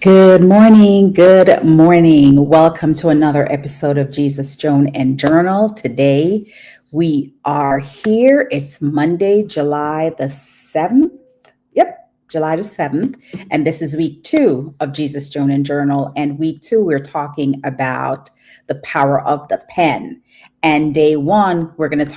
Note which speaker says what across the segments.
Speaker 1: Good morning. Good morning. Welcome to another episode of Jesus, Joan, and Journal. Today we are here. It's Monday, July the 7th. Yep, July the 7th. And this is week two of Jesus, Joan, and Journal. And week two, we're talking about the power of the pen. And day one, we're going to be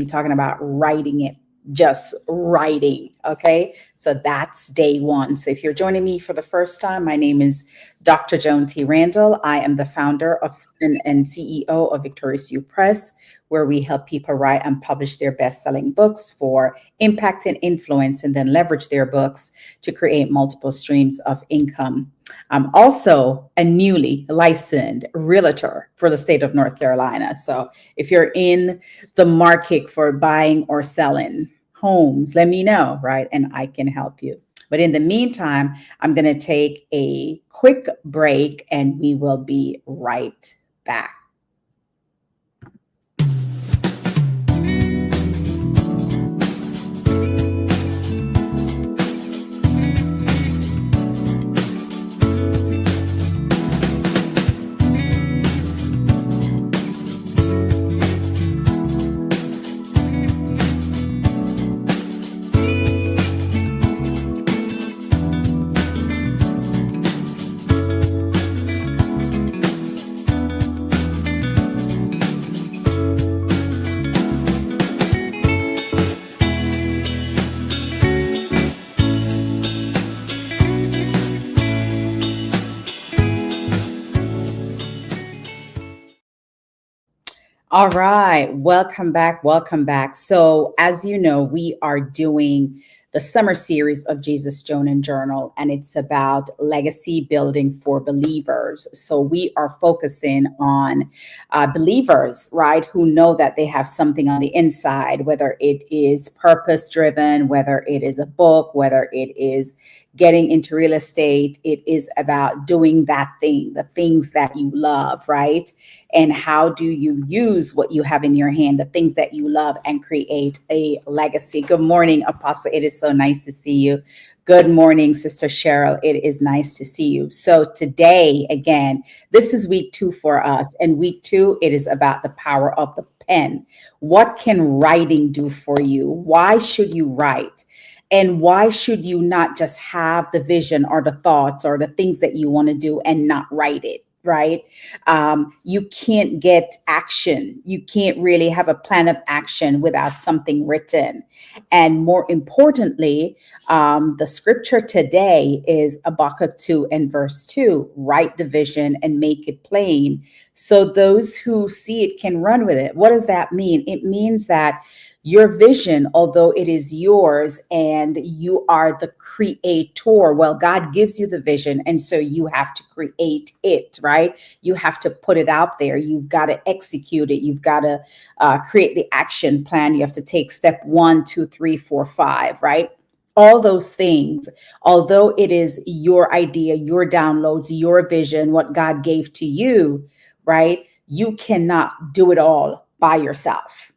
Speaker 1: talking about writing it, just writing. Okay. So that's day one. So if you're joining me for the first time, my name is Dr. Joan T. Randall. I am the founder of and CEO of Victorious You Press, where we help people write and publish their best-selling books for impact and influence, and then leverage their books to create multiple streams of income. I'm also a newly licensed realtor for the state of North Carolina. So if you're in the market for buying or selling homes, let me know, right? And I can help you. But in the meantime, I'm going to take a quick break and we will be right back. All right, welcome back. Welcome back. So, as you know, we are doing the summer series of Jesus, Joan, and Journal, and it's about legacy building for believers. So, we are focusing on believers, right, who know that they have something on the inside, whether it is purpose driven, whether it is a book, whether it is getting into real estate. It is about doing that thing, the things that you love, right? And how do you use what you have in your hand, the things that you love, and create a legacy? Good morning, Apostle. It is so nice to see you. Good morning, Sister Cheryl. It is nice to see you. So today, again, this is week two for us. And week two, it is about the power of the pen. What can writing do for you? Why should you write? And why should you not just have the vision or the thoughts or the things that you want to do and not write it? Right? You can't get action. You can't really have a plan of action without something written. And more importantly, the scripture today is Habakkuk 2 and verse 2. Write the vision and make it plain, so those who see it can run with it. What does that mean? It means that your vision, although it is yours and you are the creator, well, God gives you the vision. And so you have to create it, right? You have to put it out there. You've got to execute it. You've got to create the action plan. You have to take step 1, 2, 3, 4, 5, right? All those things, although it is your idea, your downloads, your vision, what God gave to you, right? You cannot do it all by yourself.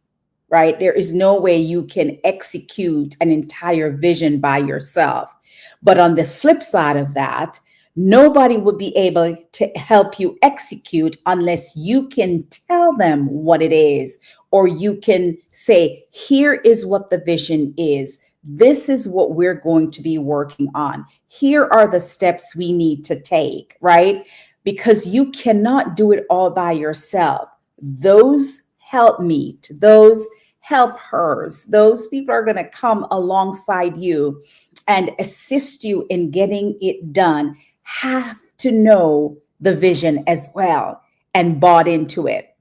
Speaker 1: Right? There is no way you can execute an entire vision by yourself. But on the flip side of that, nobody would be able to help you execute unless you can tell them what it is, or you can say, here is what the vision is. This is what we're going to be working on. Here are the steps we need to take, right? Because you cannot do it all by yourself. Those help meet, those help hers, those people are going to come alongside you and assist you in getting it done, have to know the vision as well and bought into it.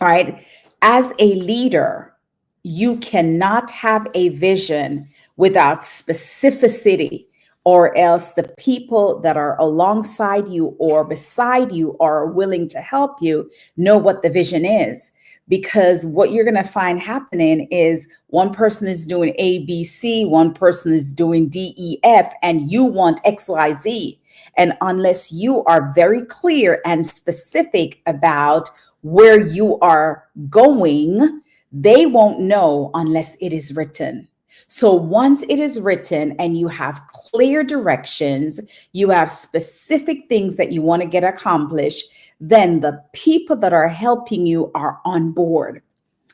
Speaker 1: All right. As a leader, you cannot have a vision without specificity, or else the people that are alongside you or beside you are willing to help you know what the vision is. Because what you're going to find happening is one person is doing A, B, C, one person is doing D, E, F, and you want X, Y, Z. And unless you are very clear and specific about where you are going, they won't know unless it is written. So once it is written and you have clear directions, you have specific things that you want to get accomplished, then the people that are helping you are on board.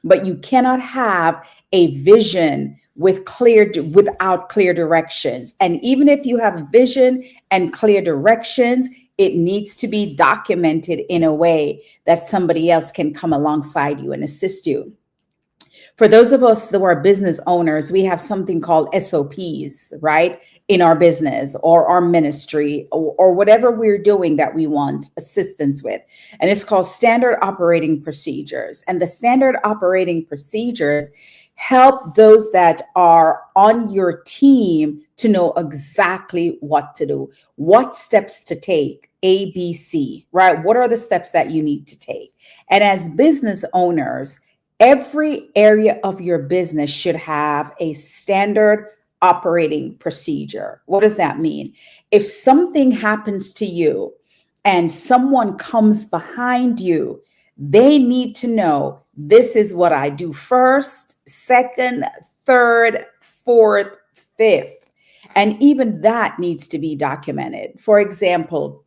Speaker 1: But you cannot have a vision without clear directions. And even if you have vision and clear directions, it needs to be documented in a way that somebody else can come alongside you and assist you. For those of us that are business owners, we have something called SOPs, right? In our business or our ministry or whatever we're doing that we want assistance with. And it's called standard operating procedures. And the standard operating procedures help those that are on your team to know exactly what to do, what steps to take, A, B, C, right? What are the steps that you need to take? And as business owners, every area of your business should have a standard operating procedure. What does that mean? If something happens to you and someone comes behind you, they need to know this is what I do first, second, third, fourth, fifth. And even that needs to be documented. For example,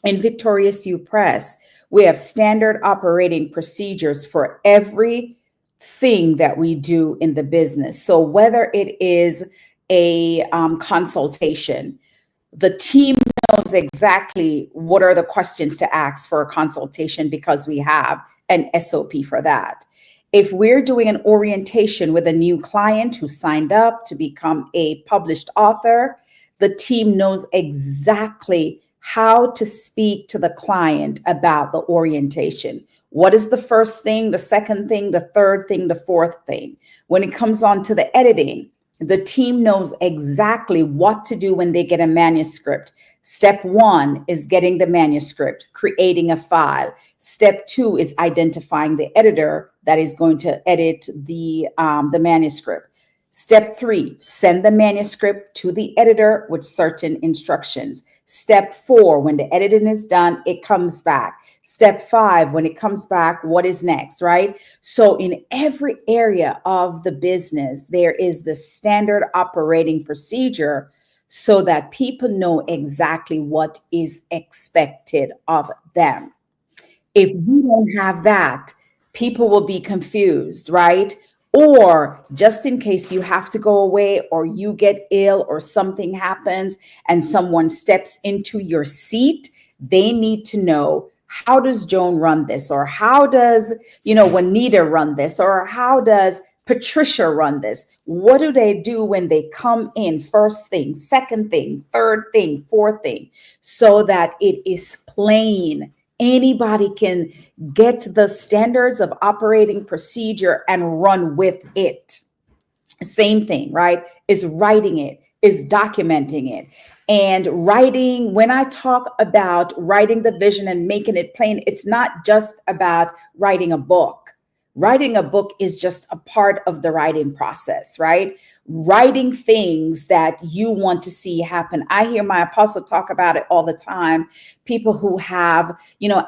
Speaker 1: in Victorious You Press, we have standard operating procedures for everything that we do in the business. So whether it is a consultation, the team knows exactly what are the questions to ask for a consultation because we have an SOP for that. If we're doing an orientation with a new client who signed up to become a published author, the team knows exactly how to speak to the client about the orientation. What is the first thing, the second thing, the third thing, the fourth thing? When it comes on to the editing, the team knows exactly what to do when they get a manuscript. Step 1 is getting the manuscript, creating a file. Step 2 is identifying the editor that is going to edit the manuscript. Step 3, send the manuscript to the editor with certain instructions. Step 4, when the editing is done, it comes back. Step 5, when it comes back, what is next, right? So in every area of the business, there is the standard operating procedure so that people know exactly what is expected of them. If we don't have that, people will be confused, right? Or just in case you have to go away or you get ill or something happens and someone steps into your seat, they need to know, how does Joan run this? Or how does, Juanita run this? Or how does Patricia run this? What do they do when they come in? First thing, second thing, third thing, fourth thing, so that it is plain. Anybody can get the standards of operating procedure and run with it. Same thing, right? Is writing it, is documenting it. And writing, when I talk about writing the vision and making it plain, it's not just about writing a book. Writing a book is just a part of the writing process, right? Writing things that you want to see happen. I hear my apostle talk about it all the time. People who have,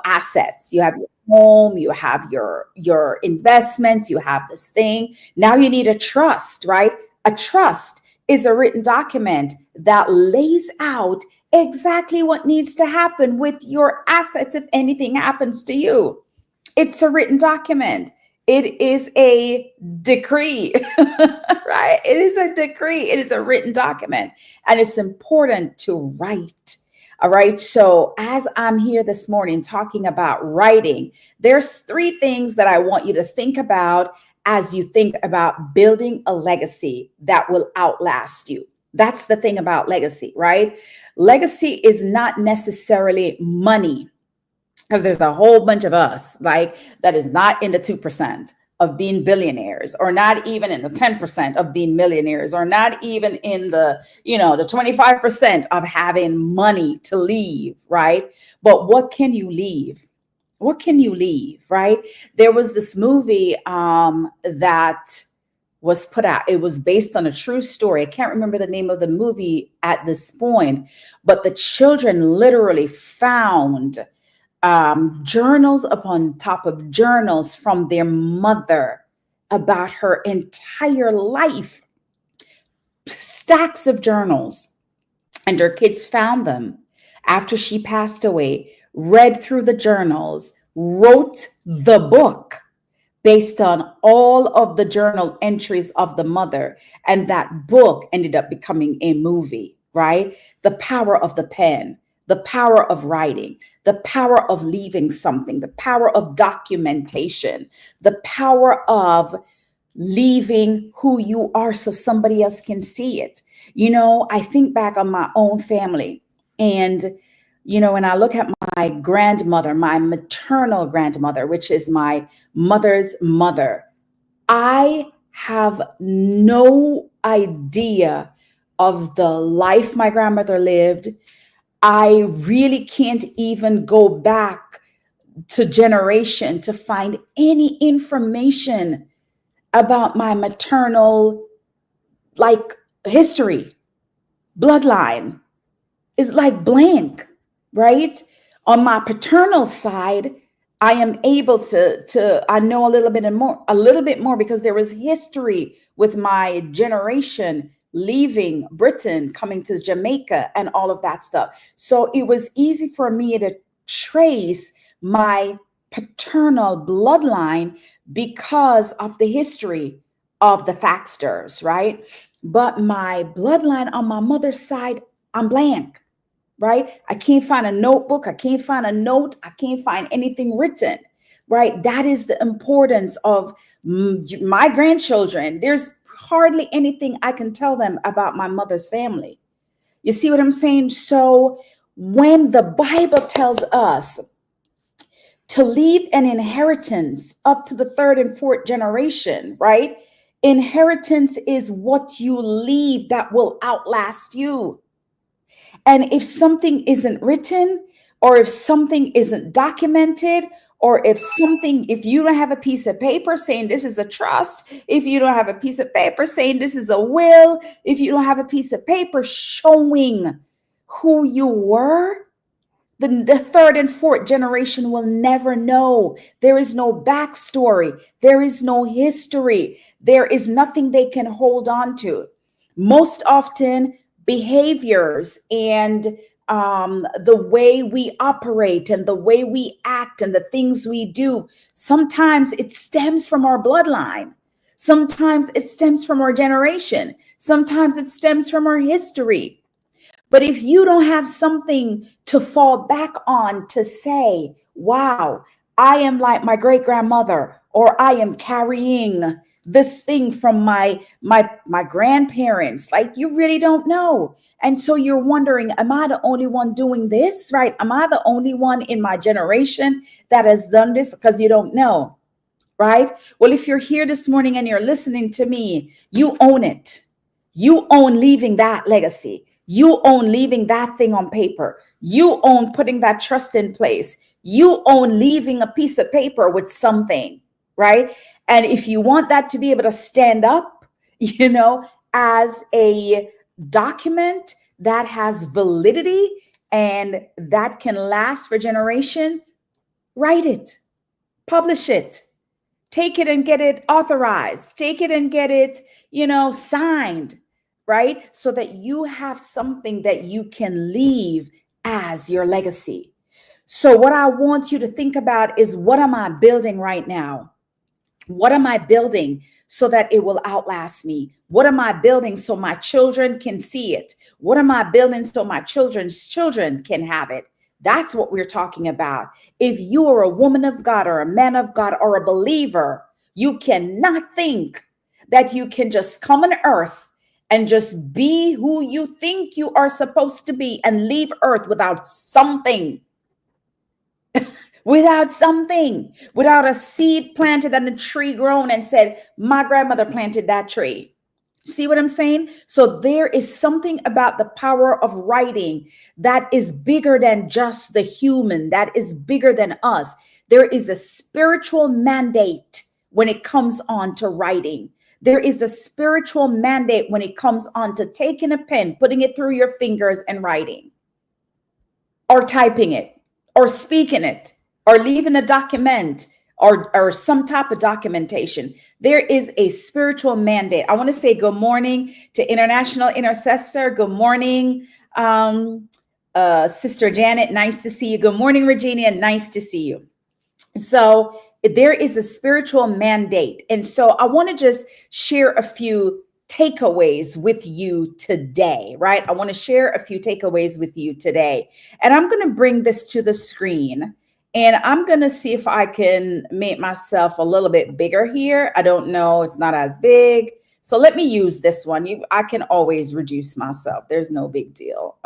Speaker 1: assets. You have your home, you have your investments, you have this thing. Now you need a trust, right? A trust is a written document that lays out exactly what needs to happen with your assets if anything happens to you. It's a written document. It is a decree, right? It is a decree. It is a written document. And it's important to write. All right. So as I'm here this morning talking about writing, there's 3 things that I want you to think about as you think about building a legacy that will outlast you. That's the thing about legacy, right? Legacy is not necessarily money, because there's a whole bunch of us like that is not in the 2% of being billionaires, or not even in the 10% of being millionaires, or not even in the, the 25% of having money to leave, right? But what can you leave? What can you leave, right? There was this movie that was put out. It was based on a true story. I can't remember the name of the movie at this point, but the children literally found journals upon top of journals from their mother about her entire life. stacks of journals, and her kids found them after she passed away, read through the journals, wrote the book based on all of the journal entries of the mother. And that book ended up becoming a movie, right? The power of the pen, the power of writing, the power of leaving something, the power of documentation, the power of leaving who you are so somebody else can see it. I think back on my own family, and when I look at my grandmother, my maternal grandmother, which is my mother's mother, I have no idea of the life my grandmother lived. I really can't even go back to generation to find any information about my maternal, like, history, bloodline. Is like blank, right? On my paternal side, I am able to I know a little bit more because there was history with my generation leaving Britain, coming to Jamaica and all of that stuff. So it was easy for me to trace my paternal bloodline because of the history of the Faxters, right? But my bloodline on my mother's side, I'm blank, right? I can't find a notebook. I can't find a note. I can't find anything written, right? That is the importance of my grandchildren. There's hardly anything I can tell them about my mother's family. You see what I'm saying? So when the Bible tells us to leave an inheritance up to the third and fourth generation, right? Inheritance is what you leave that will outlast you. And if something isn't written, or if something isn't documented, or if you don't have a piece of paper saying this is a trust, if you don't have a piece of paper saying this is a will, if you don't have a piece of paper showing who you were, the third and fourth generation will never know. There is no backstory. There is no history. There is nothing they can hold on to. Most often, behaviors and the way we operate and the way we act and the things we do, sometimes it stems from our bloodline. Sometimes it stems from our generation. Sometimes it stems from our history. But if you don't have something to fall back on to say, wow, I am like my great grandmother, or I am carrying this thing from my grandparents, like, you really don't know. And so you're wondering, am I the only one doing this, right? Am I the only one in my generation that has done this? Because you don't know, right? Well, if you're here this morning and you're listening to me, you own it. You own leaving that legacy. You own leaving that thing on paper. You own putting that trust in place. You own leaving a piece of paper with something, right? And if you want that to be able to stand up, as a document that has validity and that can last for generation, write it, publish it, take it and get it authorized, take it and get it, signed, right? So that you have something that you can leave as your legacy. So what I want you to think about is, what am I building right now? What am I building so that it will outlast me? What am I building so my children can see it? What am I building so my children's children can have it? That's what we're talking about. If you are a woman of God or a man of God or a believer, you cannot think that you can just come on earth and just be who you think you are supposed to be and leave earth without something. Without something, without a seed planted and a tree grown and said, my grandmother planted that tree. See what I'm saying? So there is something about the power of writing that is bigger than just the human, that is bigger than us. There is a spiritual mandate when it comes on to writing. There is a spiritual mandate when it comes on to taking a pen, putting it through your fingers and writing, or typing it, or speaking it, or leaving a document, or some type of documentation. There is a spiritual mandate. I want to say good morning to International Intercessor. Good morning, Sister Janet. Nice to see you. Good morning, Regina. Nice to see you. So there is a spiritual mandate. And so I want to just share a few takeaways with you today, right? I want to share a few takeaways with you today. And I'm going to bring this to the screen. And I'm going to see if I can make myself a little bit bigger here. I don't know. It's not as big. So let me use this one. I can always reduce myself. There's no big deal.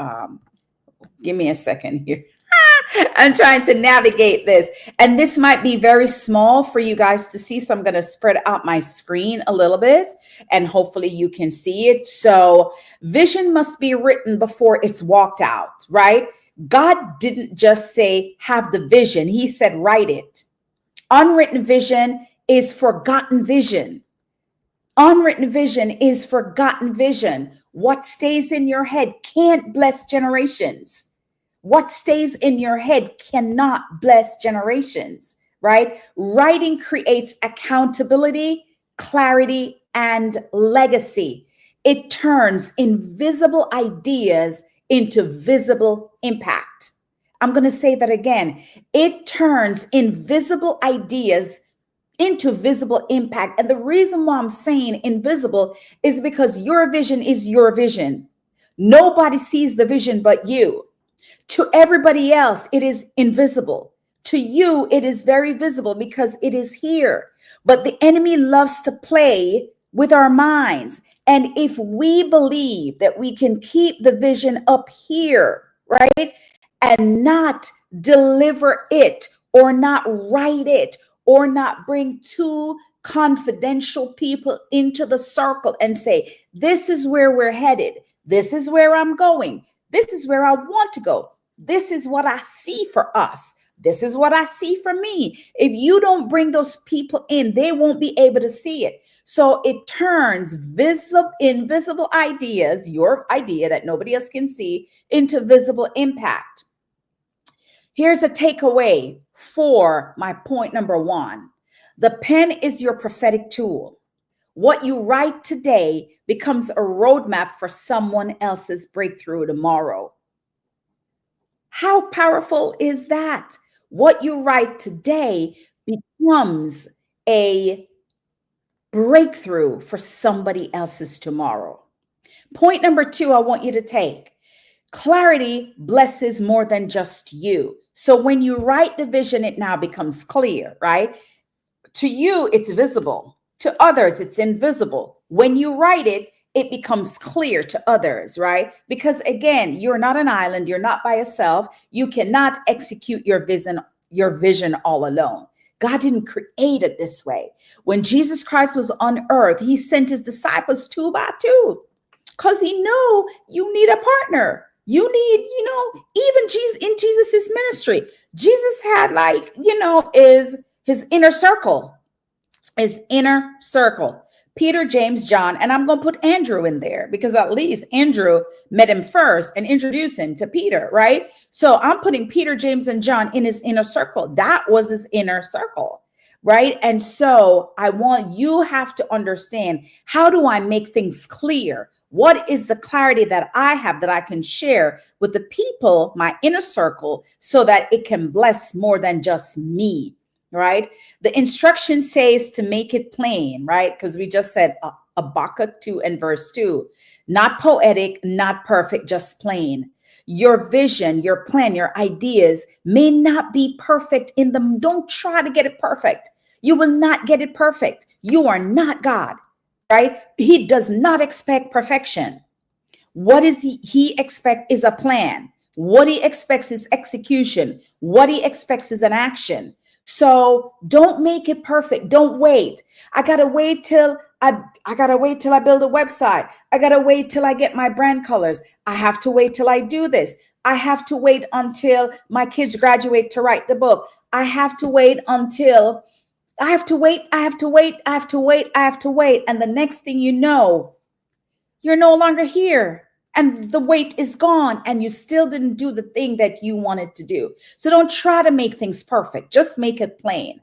Speaker 1: Give me a second here. I'm trying to navigate this. And this might be very small for you guys to see. So I'm going to spread out my screen a little bit and hopefully you can see it. So vision must be written before it's walked out, right? God didn't just say, have the vision. He said, write it. Unwritten vision is forgotten vision. Unwritten vision is forgotten vision. What stays in your head can't bless generations. What stays in your head cannot bless generations, right? Writing creates accountability, clarity, and legacy. It turns invisible ideas into visible impact. I'm going to say that again. It turns invisible ideas into visible impact. And the reason why I'm saying invisible is because your vision is your vision. Nobody sees the vision but you. To everybody else, it is invisible. To you, it is very visible because it is here. But the enemy loves to play with our minds. And if we believe that we can keep the vision up here, right, and not deliver it or not write it or not bring two confidential people into the circle and say, this is where we're headed. This is where I'm going. This is where I want to go. This is what I see for us. This is what I see for me. If you don't bring those people in, they won't be able to see it. So it turns invisible ideas, your idea that nobody else can see, into visible impact. Here's a takeaway for my point number one. The pen is your prophetic tool. What you write today becomes a roadmap for someone else's breakthrough tomorrow. How powerful is that? What you write today becomes a breakthrough for somebody else's tomorrow. Point number two, I want you to take. Clarity blesses more than just you. So when you write the vision, it now becomes clear, right? To you, it's visible. To others, it's invisible. When you write it, it becomes clear to others, right? Because again, you're not an island. You're not by yourself. You cannot execute your vision all alone. God didn't create it this way. When Jesus Christ was on earth, he sent his disciples 2 by 2 because he knew you need a partner. You need, even Jesus in Jesus's ministry, Jesus had is his inner circle, Peter, James, John, and I'm going to put Andrew in there because at least Andrew met him first and introduced him to Peter, right? So I'm putting Peter, James, and John in his inner circle. That was his inner circle, right? And so you have to understand, how do I make things clear? What is the clarity that I have that I can share with the people, my inner circle, so that it can bless more than just me? Right? The instruction says to make it plain, right? Because we just said Habakkuk 2 and verse 2, not poetic, not perfect, just plain. Your vision, your plan, your ideas may not be perfect in them. Don't try to get it perfect. You will not get it perfect. You are not God, right? He does not expect perfection. What is he expect is a plan. What he expects is execution. What he expects is an action. So don't make it perfect. Don't wait. I gotta wait till I build a website. I gotta wait till I get my brand colors. I have to wait till I do this. I have to wait until my kids graduate to write the book. I have to wait. And the next thing you know, you're no longer here. And the weight is gone and you still didn't do the thing that you wanted to do. So don't try to make things perfect. Just make it plain.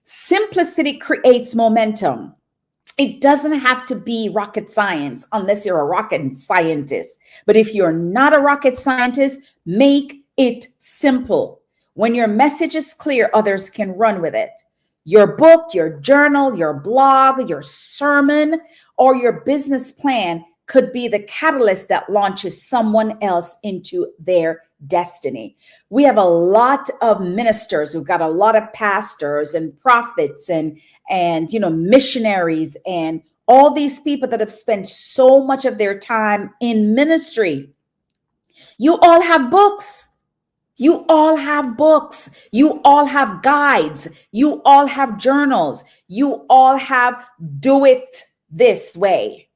Speaker 1: Simplicity creates momentum. It doesn't have to be rocket science unless you're a rocket scientist. But if you're not a rocket scientist, make it simple. When your message is clear, others can run with it. Your book, your journal, your blog, your sermon, or your business plan could be the catalyst that launches someone else into their destiny. We have a lot of ministers. We've got a lot of pastors and prophets and missionaries and all these people that have spent so much of their time in ministry. You all have books. You all have books. You all have guides. You all have journals. You all have do it this way.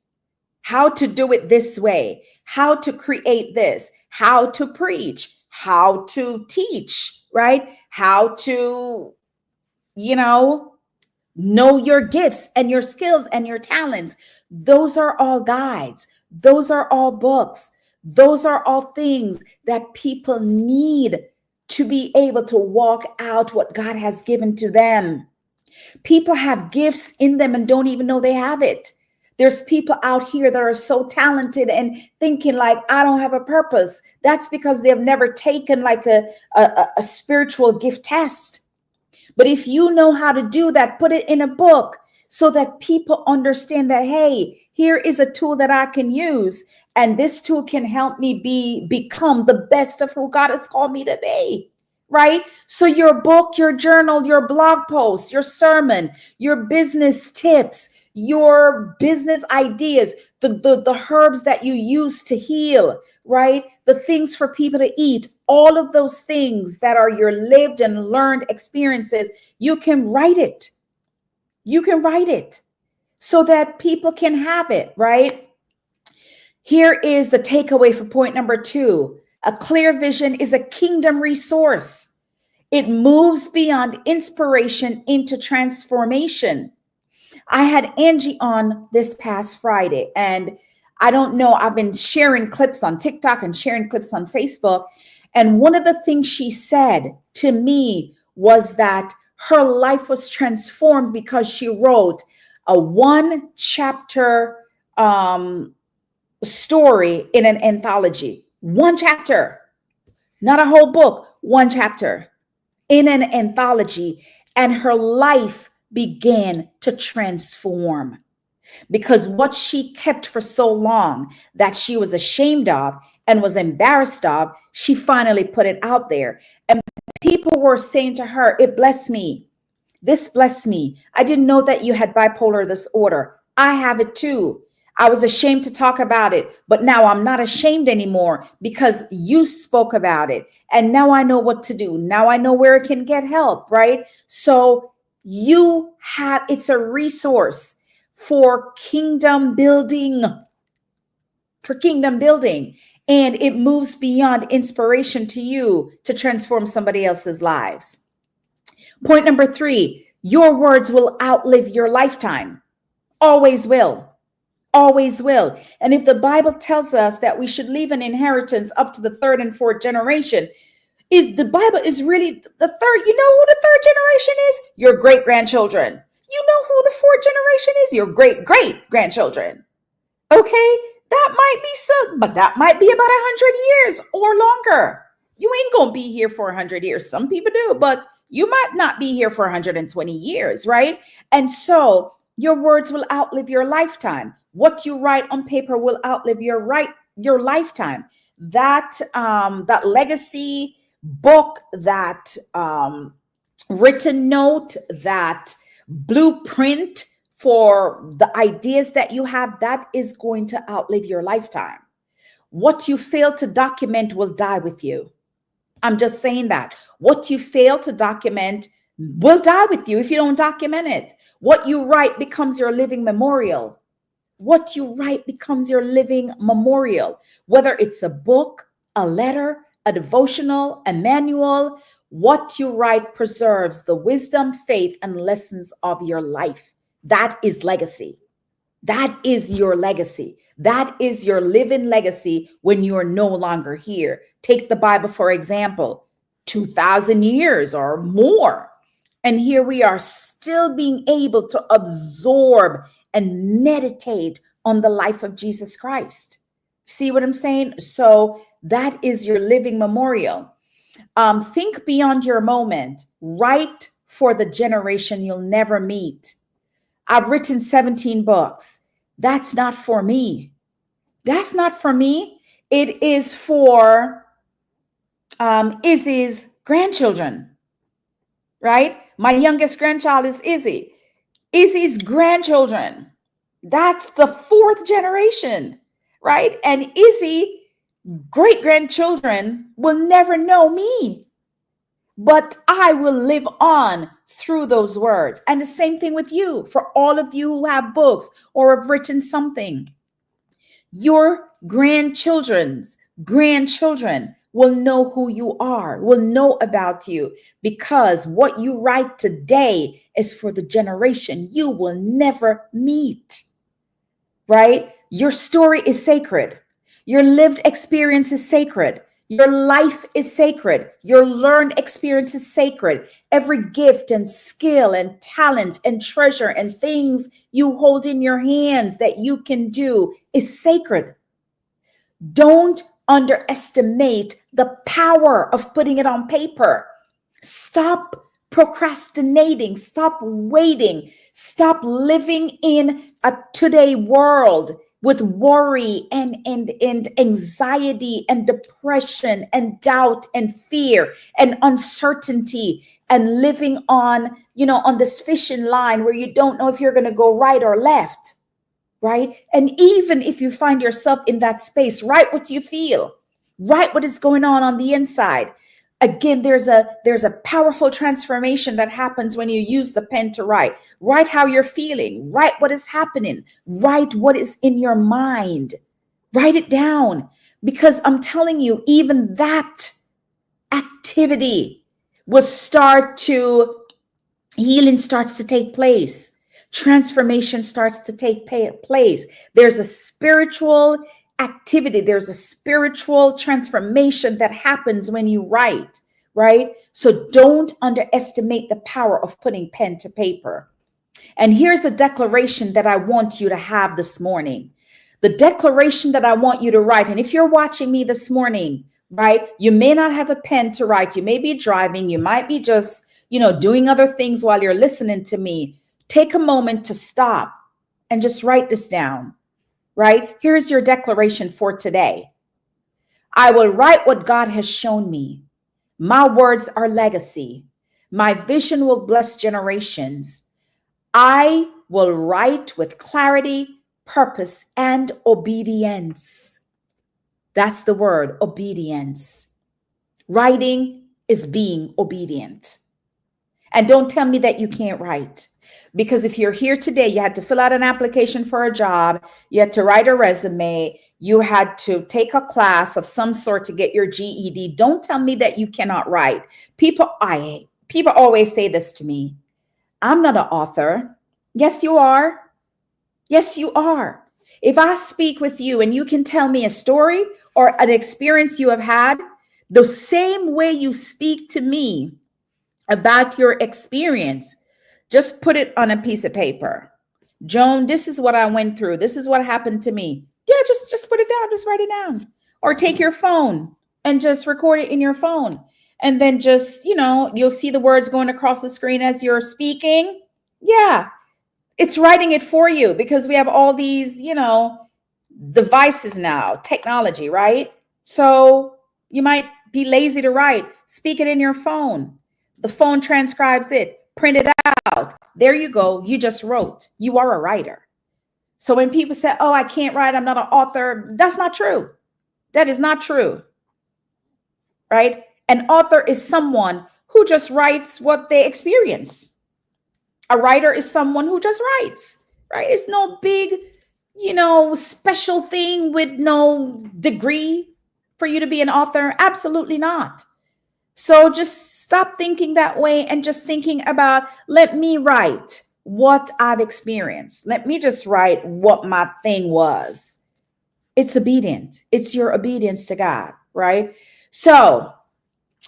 Speaker 1: How to do it this way, how to create this, how to preach, how to teach, right? How to, know your gifts and your skills and your talents. Those are all guides. Those are all books. Those are all things that people need to be able to walk out what God has given to them. People have gifts in them and don't even know they have it. There's people out here that are so talented and thinking like, I don't have a purpose. That's because they've never taken like a spiritual gift test. But if you know how to do that, put it in a book so that people understand that, hey, here is a tool that I can use. And this tool can help me become the best of who God has called me to be. Right? So your book, your journal, your blog post, your sermon, your business tips, your business ideas, the herbs that you use to heal, right? The things for people to eat, all of those things that are your lived and learned experiences, you can write it. You can write it so that people can have it, right? Here is the takeaway for point number 2. A clear vision is a kingdom resource. It moves beyond inspiration into transformation. I had Angie on this past Friday, and I don't know, I've been sharing clips on TikTok and sharing clips on Facebook. And one of the things she said to me was that her life was transformed because she wrote a 1-chapter story in an anthology. 1 chapter, not a whole book, 1 chapter in an anthology. And her life began to transform because what she kept for so long that she was ashamed of and was embarrassed of, she finally put it out there. And people were saying to her, it blessed me. This blessed me. I didn't know that you had bipolar disorder. I have it too. I was ashamed to talk about it, but now I'm not ashamed anymore because you spoke about it. And now I know what to do. Now I know where it can get help, right? So it's a resource for kingdom building, and it moves beyond inspiration to you to transform somebody else's lives. Point number 3, your words will outlive your lifetime. Always will. Always will. And if the Bible tells us that we should leave an inheritance up to the 3rd and 4th generation, the Bible is really the third. You know who the 3rd generation is? Your great-grandchildren. You know who the 4th generation is? Your great-great-grandchildren. Okay? That might be so, but that might be about 100 years or longer. You ain't going to be here for 100 years. Some people do, but you might not be here for 120 years, right? And so your words will outlive your lifetime. What you write on paper will outlive your lifetime. That legacy book, that written note, that blueprint for the ideas that you have, that is going to outlive your lifetime. What you fail to document will die with you. I'm just saying that. What you fail to document will die with you if you don't document it. What you write becomes your living memorial. What you write becomes your living memorial. Whether it's a book, a letter, a devotional, a manual, what you write preserves the wisdom, faith, and lessons of your life. That is legacy. That is your legacy. That is your living legacy when you are no longer here. Take the Bible, for example, 2,000 years or more. And here we are still being able to absorb and meditate on the life of Jesus Christ. See what I'm saying? So that is your living memorial. Think beyond your moment. Write for the generation you'll never meet. I've written 17 books. That's not for me. That's not for me. It is for Izzy's grandchildren, right? My youngest grandchild is Izzy. Izzy's grandchildren. That's the fourth generation, right? And Izzy great grandchildren will never know me, but I will live on through those words. And the same thing with you, for all of you who have books or have written something. Your grandchildren's grandchildren will know who you are, will know about you, because what you write today is for the generation you will never meet, right? Your story is sacred. Your lived experience is sacred. Your life is sacred. Your learned experience is sacred. Every gift and skill and talent and treasure and things you hold in your hands that you can do is sacred. Don't underestimate the power of putting it on paper. Stop procrastinating. Stop waiting. Stop living in a today world with worry and anxiety and depression and doubt and fear and uncertainty, and living on, on this fishing line where you don't know if you're going to go right or left, right? And even if you find yourself in that space, write what you feel, write what is going on the inside. Again, there's a powerful transformation that happens when you use the pen to write. Write how you're feeling. Write what is happening. Write what is in your mind. Write it down. Because I'm telling you, even that activity will healing starts to take place. Transformation starts to take place. There's a spiritual activity. There's a spiritual transformation that happens when you write, right? So don't underestimate the power of putting pen to paper. And here's a declaration that I want you to have this morning. The declaration that I want you to write. And if you're watching me this morning, right, you may not have a pen to write. You may be driving. You might be just, doing other things while you're listening to me. Take a moment to stop and just write this down. Right? Here's your declaration for today. I will write what God has shown me. My words are legacy. My vision will bless generations. I will write with clarity, purpose, and obedience. That's the word, obedience. Writing is being obedient. And don't tell me that you can't write. Because if you're here today, you had to fill out an application for a job, you had to write a resume, you had to take a class of some sort to get your GED. Don't tell me that you cannot write. People always say this to me. I'm not an author. Yes, you are. Yes, you are. If I speak with you and you can tell me a story or an experience you have had, the same way you speak to me about your experience, just put it on a piece of paper. Joan, this is what I went through. This is what happened to me. Yeah, just put it down. Just write it down. Or take your phone and just record it in your phone. And then just, you'll see the words going across the screen as you're speaking. Yeah, it's writing it for you because we have all these, devices now, technology, right? So you might be lazy to write. Speak it in your phone. The phone transcribes it. Print it out. There you go. You just wrote. You are a writer. So when people say, oh, I can't write, I'm not an author, that's not true. That is not true. Right? An author is someone who just writes what they experience. A writer is someone who just writes, right? It's no big, special thing with no degree for you to be an author. Absolutely not. So just stop thinking that way and just thinking about, let me write what I've experienced. Let me just write what my thing was. It's obedient. It's your obedience to God, right? So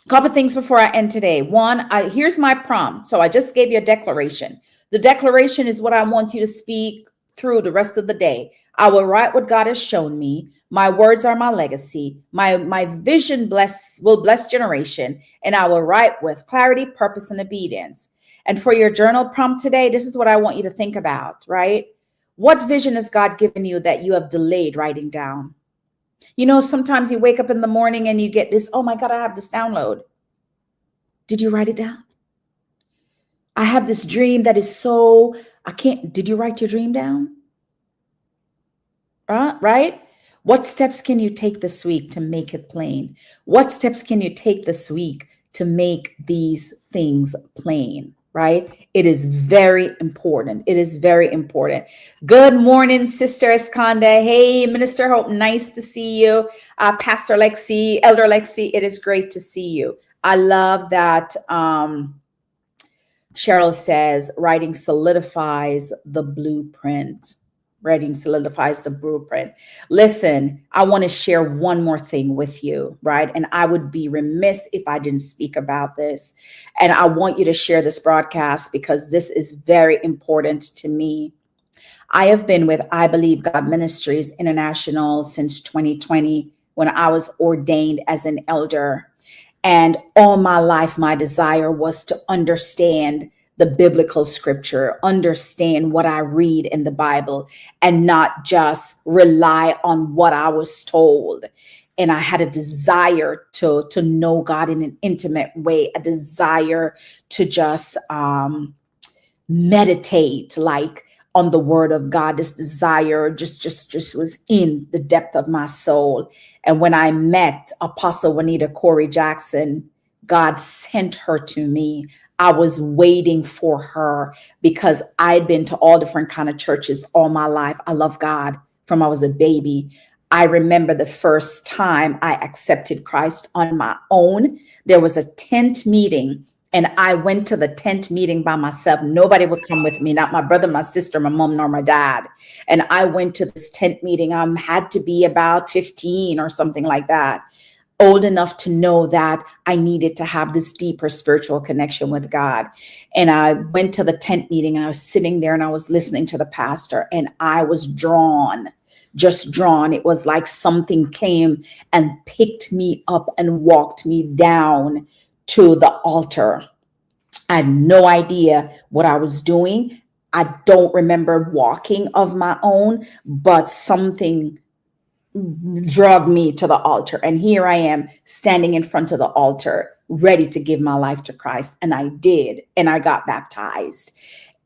Speaker 1: Couple things before I end today. One, here's my prompt. So I just gave you a declaration. The declaration is what I want you to speak through the rest of the day. I will write what God has shown me. My words are my legacy. My vision will bless generation, and I will write with clarity, purpose, and obedience. And for your journal prompt today, this is what I want you to think about, right? What vision has God given you that you have delayed writing down? You know, sometimes you wake up in the morning and you get this, oh my God, I have this download. Did you write it down? I have this dream that is so, did you write your dream down? Right? What steps can you take this week to make it plain? What steps can you take this week to make these things plain? Right? It is very important. It is very important. Good morning, Sister Esconda. Hey, Minister Hope, nice to see you. Pastor Lexi, Elder Lexi, it is great to see you. I love that Cheryl says writing solidifies the blueprint. Writing solidifies the blueprint. Listen, I want to share one more thing with you, right? And I would be remiss if I didn't speak about this. And I want you to share this broadcast because this is very important to me. I have been with I Believe God Ministries International since 2020 when I was ordained as an elder. And all my life, my desire was to understand the biblical scripture, understand what I read in the Bible, and not just rely on what I was told. And I had a desire to know God in an intimate way, a desire to just meditate like on the word of God. This desire just was in the depth of my soul. And when I met Apostle Juanita Corey Jackson, God sent her to me. I was waiting for her because I'd been to all different kind of churches all my life. I love God from I was a baby. I remember the first time I accepted Christ on my own. There was a tent meeting, and I went to the tent meeting by myself. Nobody would come with me, not my brother, my sister, my mom, nor my dad. And I went to this tent meeting. I had to be about 15 or something like that, old enough to know that I needed to have this deeper spiritual connection with God. And I went to the tent meeting and I was sitting there and I was listening to the pastor and I was drawn, just drawn. It was like something came and picked me up and walked me down to the altar. I had no idea what I was doing. I don't remember walking of my own, but something drug me to the altar. And here I am standing in front of the altar, ready to give my life to Christ. And I did. And I got baptized.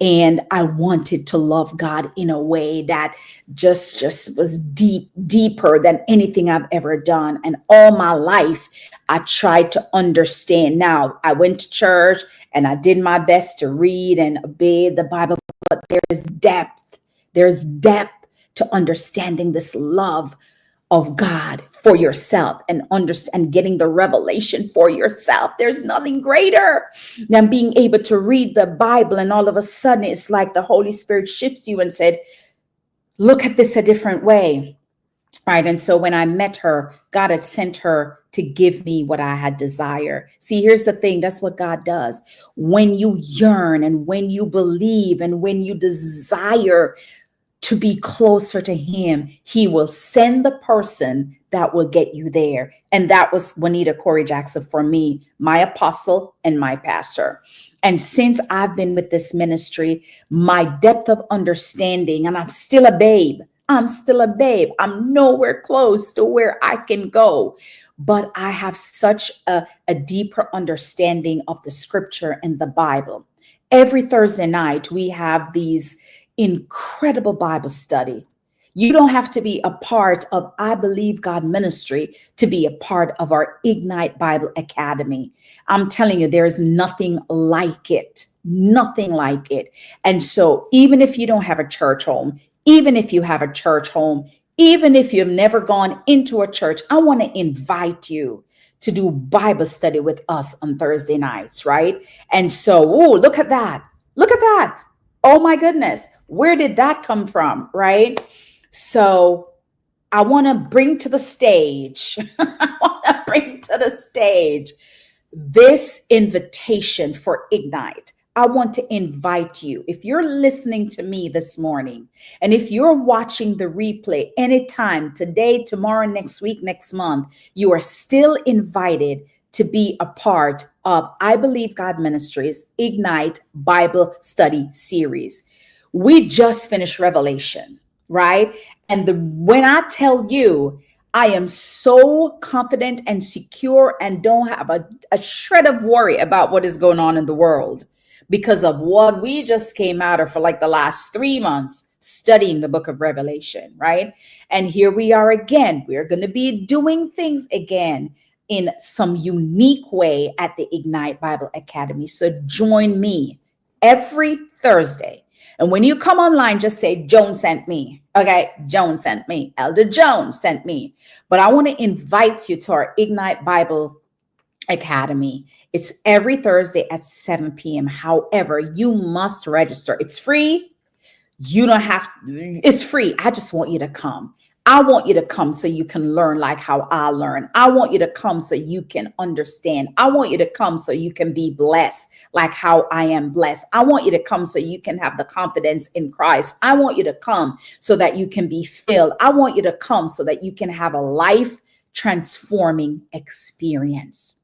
Speaker 1: And I wanted to love God in a way that just was deeper than anything I've ever done. And all my life, I tried to understand. Now, I went to church and I did my best to read and obey the Bible, but there's depth. There's depth to understanding this love of God for yourself and understand getting the revelation for yourself. There's nothing greater than being able to read the Bible and all of a sudden it's like the Holy Spirit shifts you and said, look at this a different way. Right. And so when I met her, God had sent her to give me what I had desired. See, here's the thing. That's what God does. When you yearn and when you believe and when you desire to be closer to him, he will send the person that will get you there. And that was Juanita Corey Jackson for me, my apostle and my pastor. And since I've been with this ministry, my depth of understanding, and I'm still a babe. I'm still a babe. I'm nowhere close to where I can go. But I have such a deeper understanding of the scripture and the Bible. Every Thursday night, we have these incredible Bible study. You don't have to be a part of I Believe God Ministry to be a part of our Ignite Bible Academy. I'm telling you, there is nothing like it, nothing like it. And so even if you don't have a church home, even if you have a church home, even if you've never gone into a church, I want to invite you to do Bible study with us on Thursday nights, right? And so, look at that. Look at that. Oh my goodness, where did that come from, right? So I want to bring to the stage, this invitation for Ignite, I want to invite you. If you're listening to me this morning, and if you're watching the replay anytime, today, tomorrow, next week, next month, you are still invited to be a part of I Believe God Ministries Ignite Bible Study Series. We just finished Revelation, right? And when I tell you, I am so confident and secure and don't have a shred of worry about what is going on in the world because of what we just came out of for like the last 3 months studying the book of Revelation, right? And here we are again. We're going to be doing things again in some unique way at the Ignite Bible Academy. So join me every Thursday. And when you come online, just say, Joan sent me. Okay, Joan sent me. Elder Joan sent me. But I want to invite you to our Ignite Bible Academy. It's every Thursday at 7 p.m. However, you must register. It's free. You don't have, it's free. I just want you to come. I want you to come so you can learn like how I learn. I want you to come so you can understand. I want you to come so you can be blessed like how I am blessed. I want you to come so you can have the confidence in Christ. I want you to come so that you can be filled. I want you to come so that you can have a life transforming experience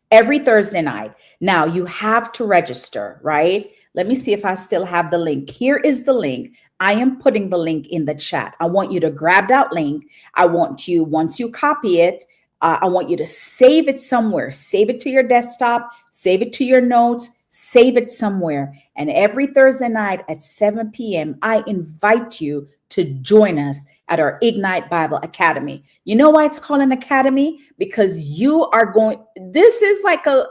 Speaker 1: every Thursday night. Now you have to register, right? Let me see if I still have the link. Here is the link. I am putting the link in the chat. I want you to grab that link. I want you, once you copy it, I want you to save it somewhere. Save it to your desktop, save it to your notes, save it somewhere. And every Thursday night at 7 p.m., I invite you to join us at our Ignite Bible Academy. You know why it's called an academy? Because you are going, this is like a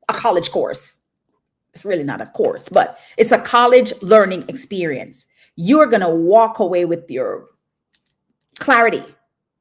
Speaker 1: college course. It's really not a course, but it's a college learning experience. You are going to walk away with your clarity.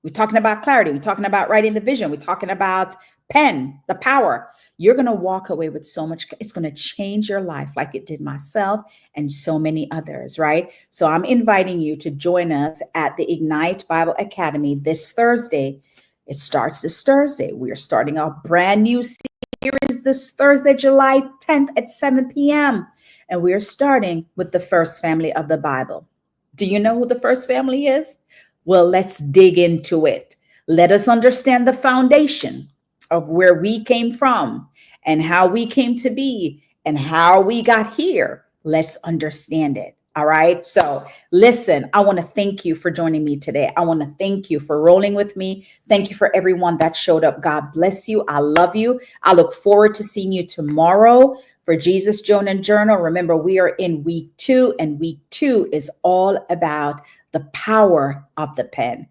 Speaker 1: We're talking about clarity. We're talking about writing the vision. We're talking about pen, the power. You're going to walk away with so much. It's going to change your life like it did myself and so many others, right? So I'm inviting you to join us at the Ignite Bible Academy this Thursday. It starts this Thursday. We are starting a brand new series this Thursday, July 10th at 7 p.m. And we are starting with the first family of the Bible. Do you know who the first family is? Well, let's dig into it. Let us understand the foundation of where we came from and how we came to be and how we got here. Let's understand it. All right. So listen, I want to thank you for joining me today. I want to thank you for rolling with me. Thank you for everyone that showed up. God bless you. I love you. I look forward to seeing you tomorrow for Jesus, Joan, and Journal. Remember, we are in week 2, and week 2 is all about the power of the pen.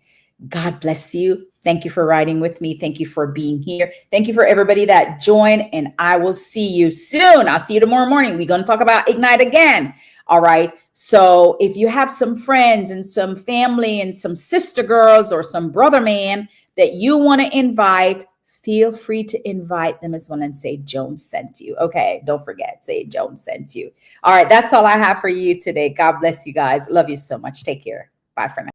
Speaker 1: God bless you. Thank you for riding with me. Thank you for being here. Thank you for everybody that joined, and I will see you soon. I'll see you tomorrow morning. We're going to talk about Ignite again. All right. So if you have some friends and some family and some sister girls or some brother man that you want to invite, feel free to invite them as well and say, Joan sent you. Okay. Don't forget, say Joan sent you. All right. That's all I have for you today. God bless you guys. Love you so much. Take care. Bye for now.